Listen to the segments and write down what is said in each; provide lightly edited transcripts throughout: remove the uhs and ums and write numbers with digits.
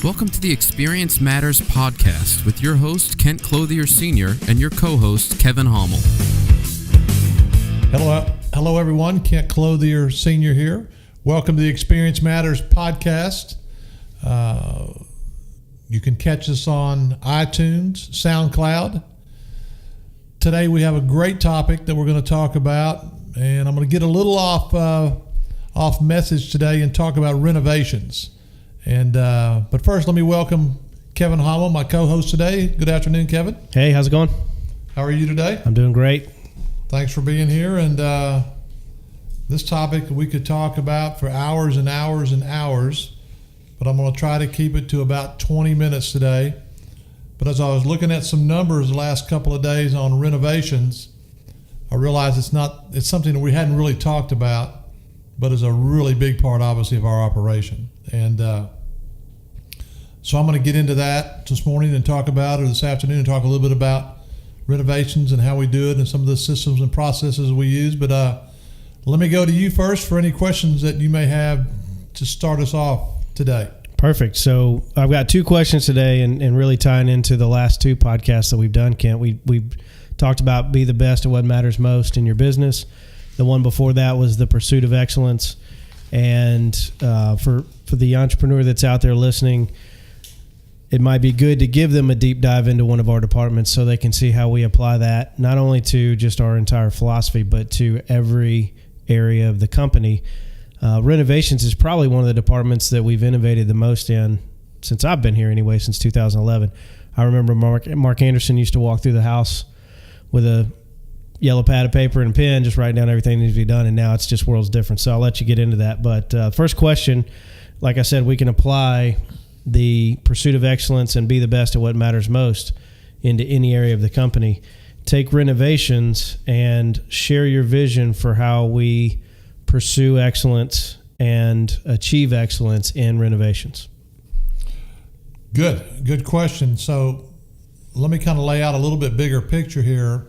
Welcome to the Experience Matters podcast with your host, Kent Clothier Sr., and your co-host, Kevin Homel. Hello, everyone. Kent Clothier Sr. here. Welcome to the Experience Matters podcast. You can catch us on iTunes, SoundCloud. Today we have a great topic that we're going to talk about, and I'm going to get a little off message today and talk about renovations. But first, let me welcome Kevin Homel, my co-host today. Good afternoon, Kevin. Hey, how's it going? How are you today? I'm doing great. Thanks for being here. And this topic we could talk about for hours and hours and hours, but I'm going to try to keep it to about 20 minutes today. But as I was looking at some numbers the last couple of days on renovations, I realized it's something that we hadn't really talked about, but is a really big part, obviously, of our operation. And so I'm going to get into that this morning and talk about, or this afternoon, and talk a little bit about renovations and how we do it and some of the systems and processes we use. But let me go to you first for any questions that you may have to start us off today. Perfect. So I've got two questions today, and really tying into the last two podcasts that we've done, Kent. We've talked about be the best at what matters most in your business. The one before that was the pursuit of excellence. And for the entrepreneur that's out there listening, it might be good to give them a deep dive into one of our departments so they can see how we apply that, not only to just our entire philosophy, but to every area of the company. Renovations is probably one of the departments that we've innovated the most in since I've been here anyway, since 2011. I remember Mark Anderson used to walk through the house with a yellow pad of paper and a pen, just writing down everything that needs to be done, and now it's just worlds different. So I'll let you get into that. But first question, like I said, we can apply the pursuit of excellence and be the best at what matters most into any area of the company. Take renovations and share your vision for how we pursue excellence and achieve excellence in renovations. Good question. So let me kind of lay out a little bit bigger picture here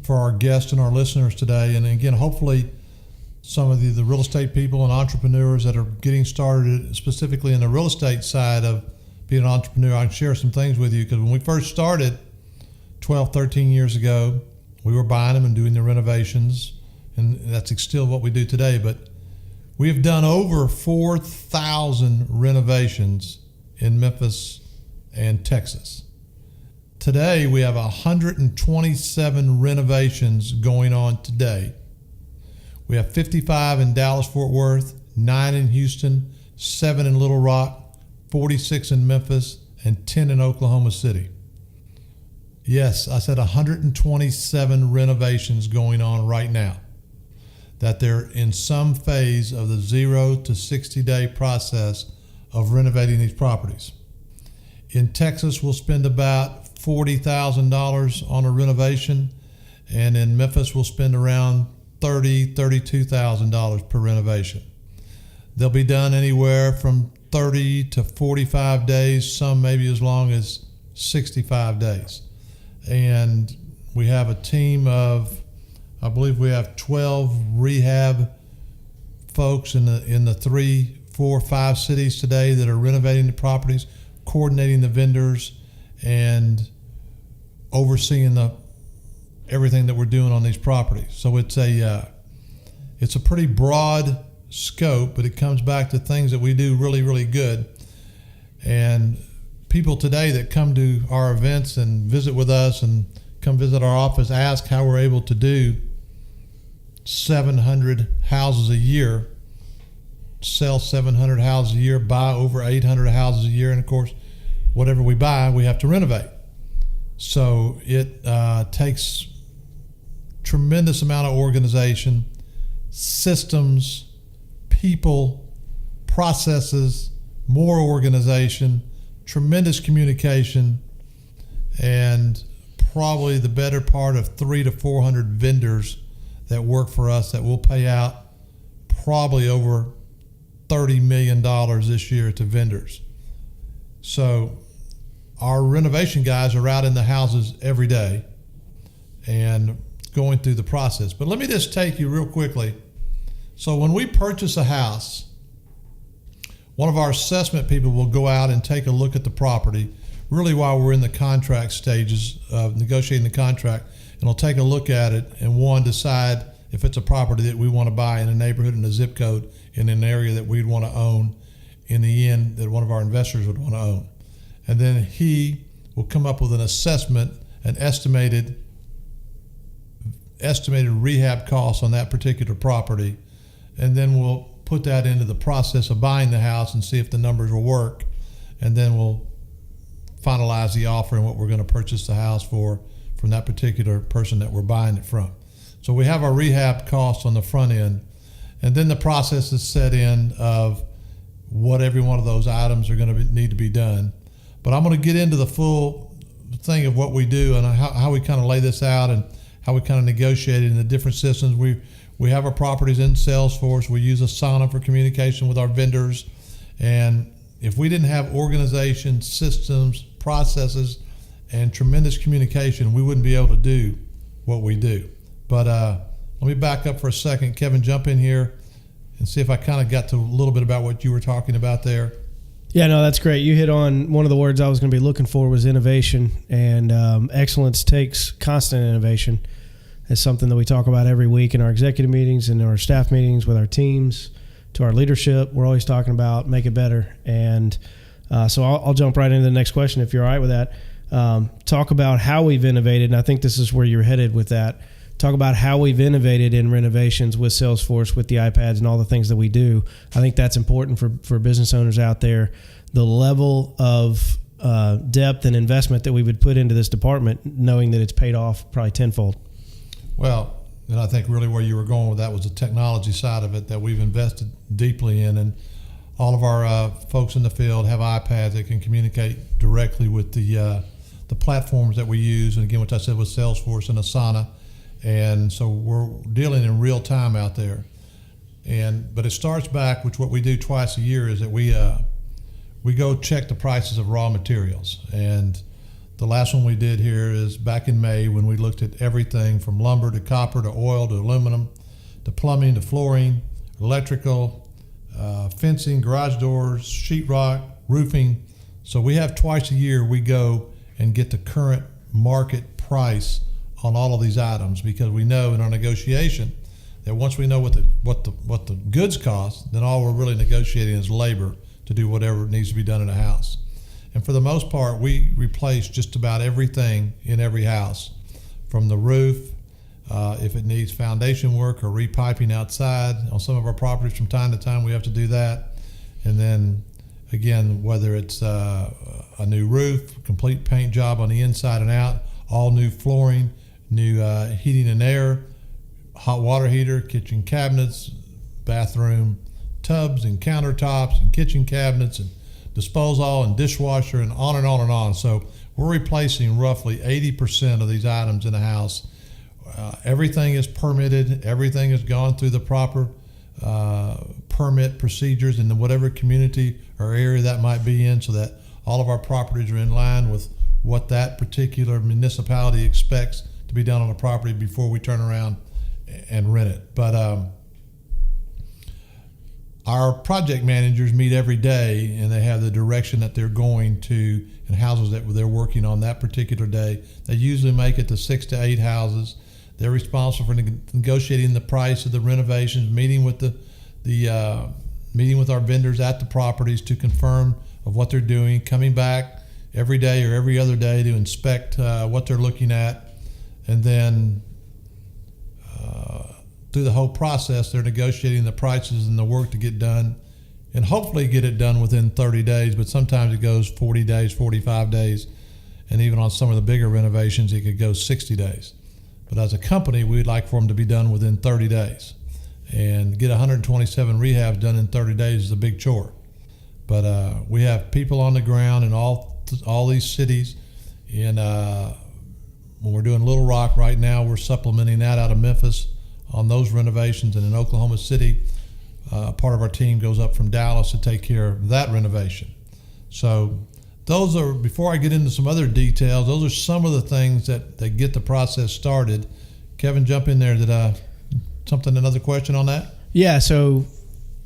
for our guests and our listeners today. And again, hopefully some of the real estate people and entrepreneurs that are getting started specifically in the real estate side of being an entrepreneur, I can share some things with you, because when we first started 12, 13 years ago, we were buying them and doing the renovations, and that's still what we do today. But we have done over 4,000 renovations in Memphis and Texas. Today, we have 127 renovations going on today. We have 55 in Dallas-Fort Worth, 9 in Houston, 7 in Little Rock, 46 in Memphis, and 10 in Oklahoma City. Yes, I said 127 renovations going on right now, that they're in some phase of the 0 to 60-day process of renovating these properties. In Texas, we'll spend about $40,000 on a renovation, and in Memphis we'll spend around $32,000 per renovation. They'll be done anywhere from 30 to 45 days, some maybe as long as 65 days. And we have a team of, I believe we have 12 rehab folks in the 3, 4, 5 cities today that are renovating the properties, coordinating the vendors, and overseeing everything that we're doing on these properties. So it's a pretty broad scope, but it comes back to things that we do really, really good. And people today that come to our events and visit with us and come visit our office ask how we're able to do 700 houses a year, sell 700 houses a year, buy over 800 houses a year, and of course, whatever we buy, we have to renovate. So it takes tremendous amount of organization, systems, people, processes, more organization, tremendous communication, and probably the better part of 300 to 400 vendors that work for us that will pay out probably over $30 million this year to vendors. So our renovation guys are out in the houses every day and going through the process. But let me just take you real quickly. So when we purchase a house, one of our assessment people will go out and take a look at the property, really while we're in the contract stages of negotiating the contract, and we'll take a look at it and decide if it's a property that we want to buy in a neighborhood, in a zip code, in an area that we'd want to own, in the end that one of our investors would want to own. And then he will come up with an assessment, an estimated rehab cost on that particular property, and then we'll put that into the process of buying the house and see if the numbers will work, and then we'll finalize the offer and what we're going to purchase the house for from that particular person that we're buying it from. So we have our rehab costs on the front end, and then the process is set in of what every one of those items are going to need to be done. But I'm going to get into the full thing of what we do and how we kind of lay this out and how we kind of negotiate it in the different systems. We have our properties in Salesforce. We use Asana for communication with our vendors. And if we didn't have organization, systems, processes, and tremendous communication, we wouldn't be able to do what we do. But let me back up for a second. Kevin, jump in here and see if I kind of got to a little bit about what you were talking about there. Yeah, no, that's great. You hit on one of the words I was going to be looking for was innovation, and excellence takes constant innovation. It's something that we talk about every week in our executive meetings and our staff meetings with our teams, to our leadership. We're always talking about make it better. And so I'll jump right into the next question if you're all right with that. Talk about how we've innovated, and I think this is where you're headed with that. Talk about how we've innovated in renovations with Salesforce, with the iPads and all the things that we do. I think that's important for business owners out there. The level of depth and investment that we would put into this department, knowing that it's paid off probably tenfold. Well, and I think really where you were going with that was the technology side of it that we've invested deeply in. And all of our folks in the field have iPads that can communicate directly with the platforms that we use. And again, which I said was Salesforce and Asana. And so we're dealing in real time out there. But it starts back, which what we do twice a year is that we go check the prices of raw materials. And the last one we did here is back in May, when we looked at everything from lumber to copper to oil to aluminum to plumbing to flooring, electrical, fencing, garage doors, sheetrock, roofing. So we have twice a year we go and get the current market price on all of these items, because we know in our negotiation that once we know what the goods cost, then all we're really negotiating is labor to do whatever needs to be done in a house. And for the most part, we replace just about everything in every house, from the roof, if it needs foundation work or repiping outside. On some of our properties from time to time we have to do that. And then again, whether it's a new roof, complete paint job on the inside and out, all new flooring, new heating and air, hot water heater, kitchen cabinets, bathroom tubs and countertops and kitchen cabinets and disposal and dishwasher and on and on and on. So we're replacing roughly 80% of these items in a house. Everything is permitted. Everything has gone through the proper permit procedures in whatever community or area that might be in, so that all of our properties are in line with what that particular municipality expects to be done on a property before we turn around and rent it. But our project managers meet every day, and they have the direction that they're going to and houses that they're working on that particular day. They usually make it to 6 to 8 houses. They're responsible for negotiating the price of the renovations, meeting with meeting with our vendors at the properties to confirm of what they're doing, coming back every day or every other day to inspect what they're looking at. And then through the whole process, they're negotiating the prices and the work to get done, and hopefully get it done within 30 days, but sometimes it goes 40 days, 45 days, and even on some of the bigger renovations, it could go 60 days. But as a company, we'd like for them to be done within 30 days. And get 127 rehabs done in 30 days is a big chore. But we have people on the ground in all these cities. And when we're doing Little Rock right now, we're supplementing that out of Memphis on those renovations. And in Oklahoma City, part of our team goes up from Dallas to take care of that renovation. So those are, before I get into some other details, those are some of the things that get the process started. Kevin, jump in there. Did another question on that? Yeah, so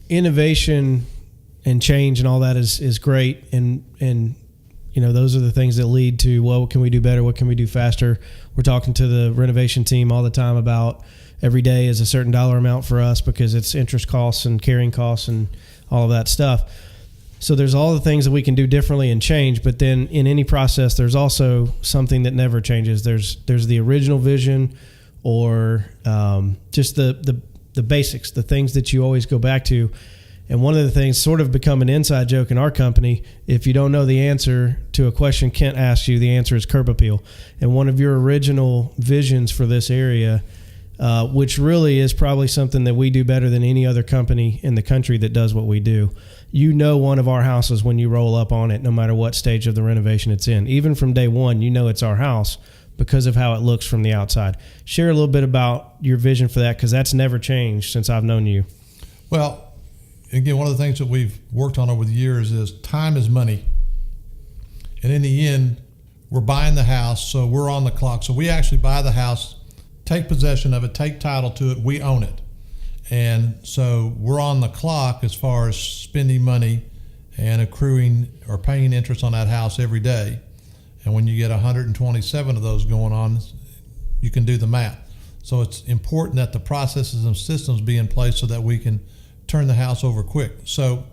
innovation and change and all that is great. And those are the things that lead to, well, what can we do better? What can we do faster? We're talking to the renovation team all the time about every day is a certain dollar amount for us because it's interest costs and carrying costs and all of that stuff. So there's all the things that we can do differently and change, but then in any process, there's also something that never changes. There's the original vision, or just the basics, the things that you always go back to. And one of the things sort of become an inside joke in our company, if you don't know the answer to a question Kent asks you, the answer is curb appeal. And one of your original visions for this area, which really is probably something that we do better than any other company in the country that does what we do. One of our houses when you roll up on it, no matter what stage of the renovation it's in. Even from day one, it's our house because of how it looks from the outside. Share a little bit about your vision for that, because that's never changed since I've known you. Well, again, one of the things that we've worked on over the years is time is money. And in the end, we're buying the house, so we're on the clock. So we actually buy the house, take possession of it, take title to it, we own it. And so we're on the clock as far as spending money and accruing or paying interest on that house every day. And when you get 127 of those going on, you can do the math. So it's important that the processes and systems be in place so that we can turn the house over quick. So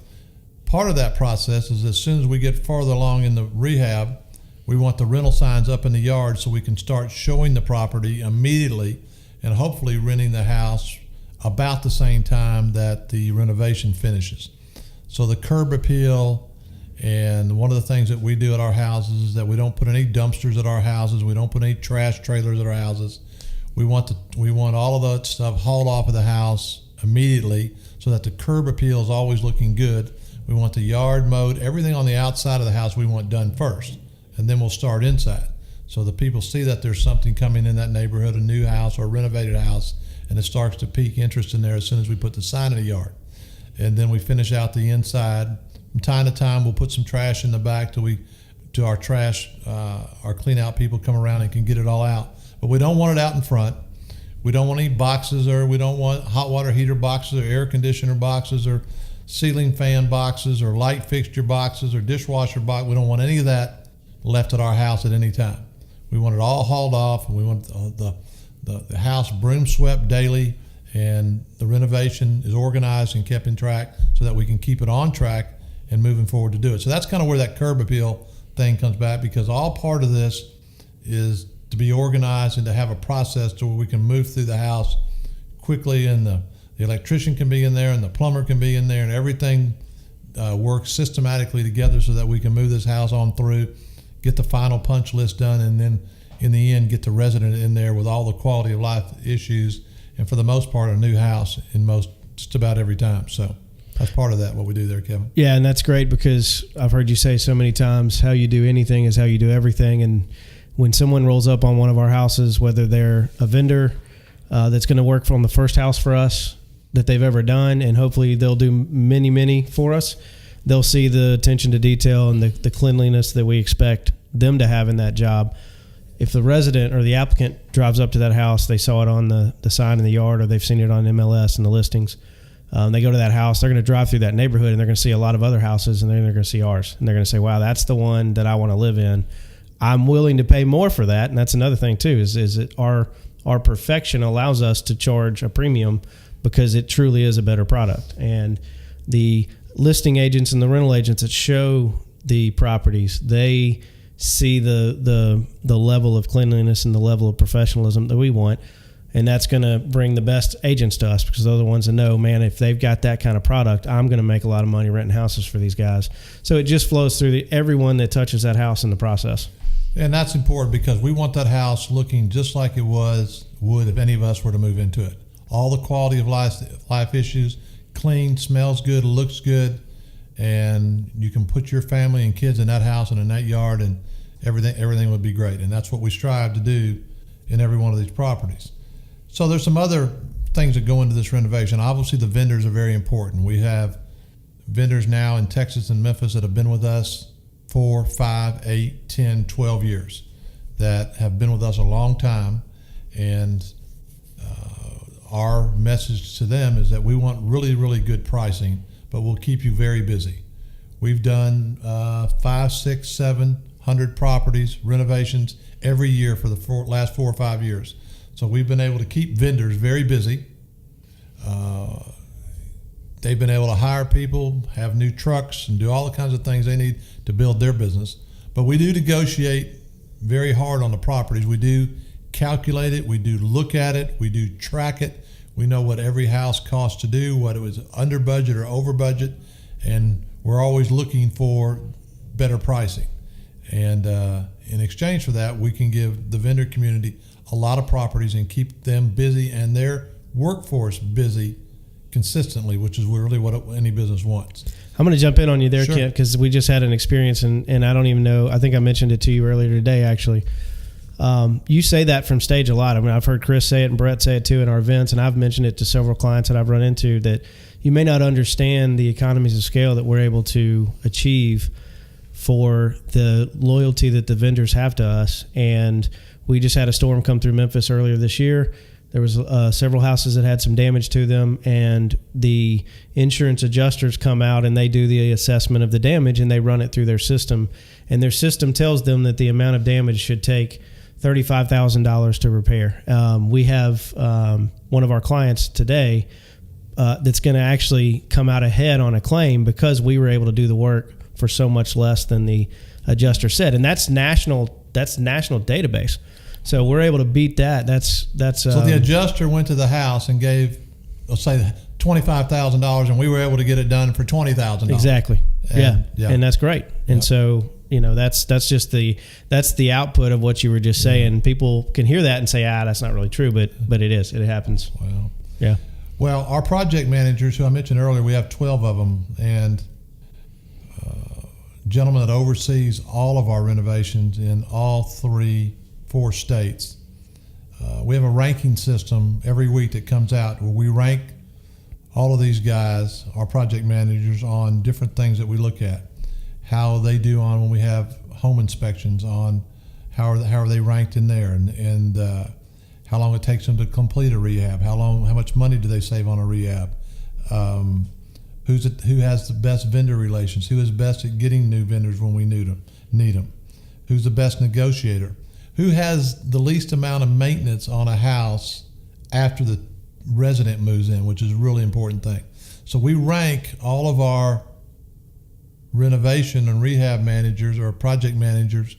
part of that process is as soon as we get farther along in the rehab, we want the rental signs up in the yard so we can start showing the property immediately and hopefully renting the house about the same time that the renovation finishes. So the curb appeal, and one of the things that we do at our houses is that we don't put any dumpsters at our houses. We don't put any trash trailers at our houses. We want all of that stuff hauled off of the house immediately so that the curb appeal is always looking good. We want the yard mowed, everything on the outside of the house we want done first, and then we'll start inside. So the people see that there's something coming in that neighborhood, a new house or a renovated house, and it starts to pique interest in there as soon as we put the sign in the yard. And then we finish out the inside. From time to time, we'll put some trash in the back till our clean out people come around and can get it all out. But we don't want it out in front. We don't want any boxes, or we don't want hot water heater boxes or air conditioner boxes or ceiling fan boxes or light fixture boxes or dishwasher box. We don't want any of that left at our house at any time. We want it all hauled off, and we want the house broom swept daily, and the renovation is organized and kept in track so that we can keep it on track and moving forward to do it. So that's kind of where that curb appeal thing comes back, because all part of this is to be organized and to have a process to where we can move through the house quickly, and the electrician can be in there and the plumber can be in there, and everything works systematically together so that we can move this house on through, get the final punch list done, and then in the end get the resident in there with all the quality of life issues, and for the most part a new house in just about every time. So that's part of that, what we do there, Kevin. Yeah, and that's great, because I've heard you say so many times, how you do anything is how you do everything. And when someone rolls up on one of our houses, whether they're a vendor that's going to work from the first house for us that they've ever done, and hopefully they'll do many for us, they'll see the attention to detail and the cleanliness that we expect them to have in that job. If the resident or the applicant drives up to that house, they saw it on the sign in the yard, or they've seen it on MLS and the listings, they go to that house, they're going to drive through that neighborhood, and they're going to see a lot of other houses, and then they're going to see ours, and they're going to say, wow, that's the one that I want to live in. I'm willing to pay more for that. And that's another thing too, is that our perfection allows us to charge a premium because it truly is a better product. And the listing agents and the rental agents that show the properties, they see the level of cleanliness and the level of professionalism that we want. And that's going to bring the best agents to us, because they're the ones that know, man, if they've got that kind of product, I'm going to make a lot of money renting houses for these guys. So it just flows through everyone that touches that house in the process. And that's important, because we want that house looking just like it would if any of us were to move into it. All the quality of life issues, clean, smells good, looks good, and you can put your family and kids in that house and in that yard, and everything would be great. And that's what we strive to do in every one of these properties. So there's some other things that go into this renovation. Obviously, the vendors are very important. We have vendors now in Texas and Memphis that have been with us 4, 5, 8, 10, 12 years, that have been with us a long time. And our message to them is that we want really, really good pricing, but we'll keep you very busy. We've done 500, 600, 700 properties, renovations every year for the last 4 or 5 years. So we've been able to keep vendors very busy. They've been able to hire people, have new trucks, and do all the kinds of things they need to build their business. But we do negotiate very hard on the properties. We do calculate it. We do look at it. We do track it. We know what every house costs to do, what it was under budget or over budget, and we're always looking for better pricing. And in exchange for that, we can give the vendor community a lot of properties and keep them busy and their workforce busy consistently, which is really what any business wants. I'm going to jump in on you there, Sure. Kent, because we just had an experience, and I don't even know. I think I mentioned it to you earlier today, actually. You say that from stage a lot. I mean, I've heard Chris say it and Brett say it too in our events, and I've mentioned it to several clients that I've run into, that you may not understand the economies of scale that we're able to achieve for the loyalty that the vendors have to us. And we just had a storm come through Memphis earlier this year. There was several houses that had some damage to them, and the insurance adjusters come out and they do the assessment of the damage, and they run it through their system. And their system tells them that the amount of damage should take $35,000 to repair. We have one of our clients today that's going to actually come out ahead on a claim because we were able to do the work for so much less than the adjuster said, and that's national database. So we're able to beat that. That's So the adjuster went to the house and gave, let's say, $25,000, and we were able to get it done for $20,000. Exactly. And, And that's great. And so, that's just the output of what you were just saying. People can hear that and say, that's not really true, but it is. It happens. Well, yeah. Well, our project managers, who I mentioned earlier, we have 12 of them, and gentleman that oversees all of our renovations in all 4 states. We have a ranking system every week that comes out where we rank all of these guys, our project managers, on different things that we look at. How they do on when we have home inspections, on how are they ranked in there, and how long it takes them to complete a rehab, how much money do they save on a rehab, who has the best vendor relations, who is best at getting new vendors when we need them, who's the best negotiator, who has the least amount of maintenance on a house after the resident moves in, which is a really important thing. So we rank all of our renovation and rehab managers or project managers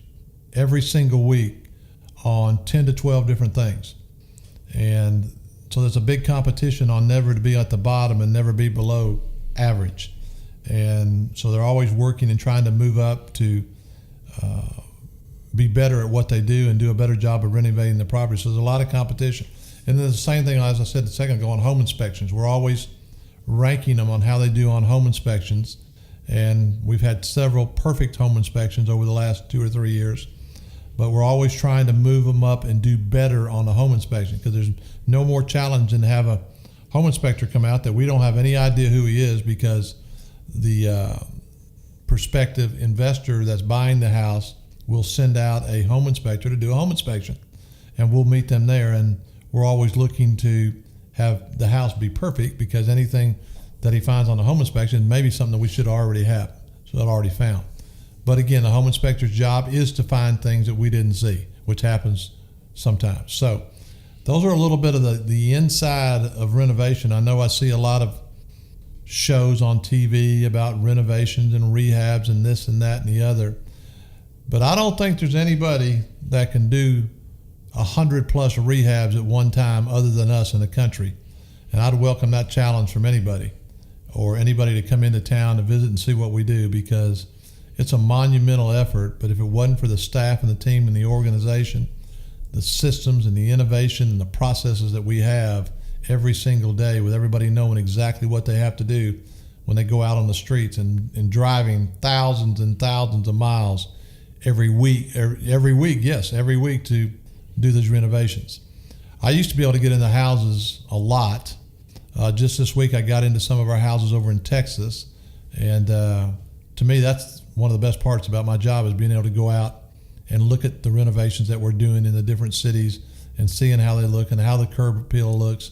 every single week on 10 to 12 different things. And so there's a big competition on never to be at the bottom and never be below average. And so they're always working and trying to move up to be better at what they do and do a better job of renovating the property. So there's a lot of competition. And then the same thing, as I said a second ago, on home inspections. We're always ranking them on how they do on home inspections. And we've had several perfect home inspections over the last 2 or 3 years. But we're always trying to move them up and do better on the home inspection, because there's no more challenge than to have a home inspector come out that we don't have any idea who he is, because the prospective investor that's buying the house will send out a home inspector to do a home inspection, and we'll meet them there. And we're always looking to have the house be perfect, because anything that he finds on the home inspection may be something that we should already have, so that already found. But again, the home inspector's job is to find things that we didn't see, which happens sometimes. So those are a little bit of the inside of renovation. I know I see a lot of shows on TV about renovations and rehabs and this and that and the other, but I don't think there's anybody that can do 100+ rehabs at one time other than us in the country. And I'd welcome that challenge from anybody, or anybody to come into town to visit and see what we do, because it's a monumental effort. But if it wasn't for the staff and the team and the organization, the systems and the innovation and the processes that we have every single day, with everybody knowing exactly what they have to do when they go out on the streets and driving thousands and thousands of miles every week to do these renovations. I used to be able to get into houses a lot. Just this week I got into some of our houses over in Texas, and to me that's one of the best parts about my job, is being able to go out and look at the renovations that we're doing in the different cities and seeing how they look and how the curb appeal looks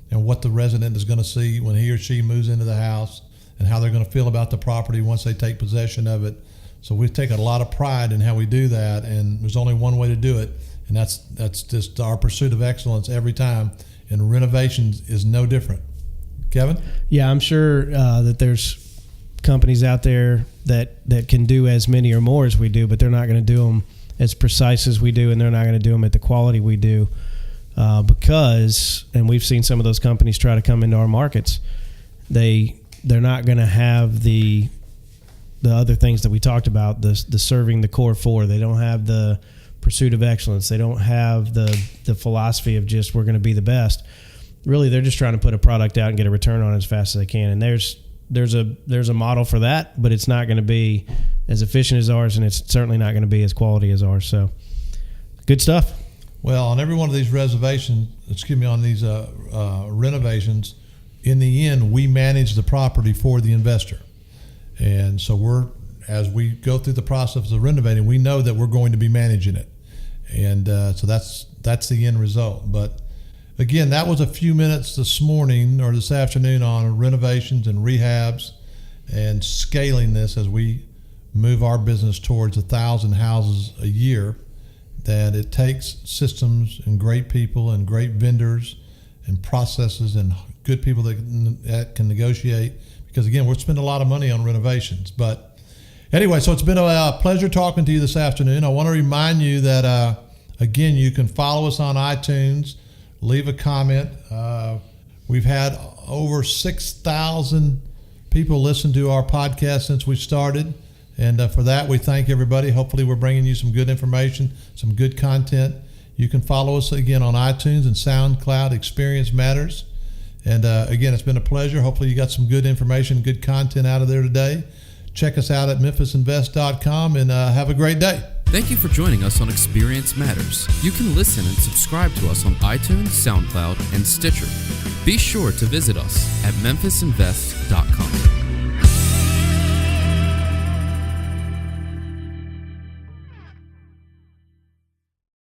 and what the resident is going to see when he or she moves into the house and how they're going to feel about the property once they take possession of it. So we take a lot of pride in how we do that, and there's only one way to do it, and that's just our pursuit of excellence every time, and renovations is no different. Kevin? Yeah, I'm sure that there's companies out there that can do as many or more as we do, but they're not going to do them as precise as we do, and they're not going to do them at the quality we do because, and we've seen some of those companies try to come into our markets, they're not going to have the other things that we talked about, the serving the core four. They don't have the pursuit of excellence. They don't have the philosophy of just we're going to be the best. Really, they're just trying to put a product out and get a return on it as fast as they can. And there's a model for that, but it's not going to be as efficient as ours, and it's certainly not going to be as quality as ours. So, good stuff. Well, on every one of these on these renovations, in the end, we manage the property for the investor. And so as we go through the process of renovating, we know that we're going to be managing it. And so that's the end result. But again, that was a few minutes this morning or this afternoon on renovations and rehabs and scaling this as we move our business towards 1,000 houses a year, that it takes systems and great people and great vendors and processes and good people that can negotiate, because again, we're spending a lot of money on renovations. But anyway, so it's been a pleasure talking to you this afternoon. I want to remind you that again, you can follow us on iTunes, leave a comment. We've had over 6,000 people listen to our podcast since we started, and for that we thank everybody. Hopefully we're bringing you some good information, some good content. You can follow us again on iTunes and SoundCloud. Experience Matters. And again, it's been a pleasure. Hopefully you got some good information, good content out of there today. Check us out at memphisinvest.com, and have a great day. Thank you for joining us on Experience Matters. You can listen and subscribe to us on iTunes, SoundCloud, and Stitcher. Be sure to visit us at memphisinvest.com.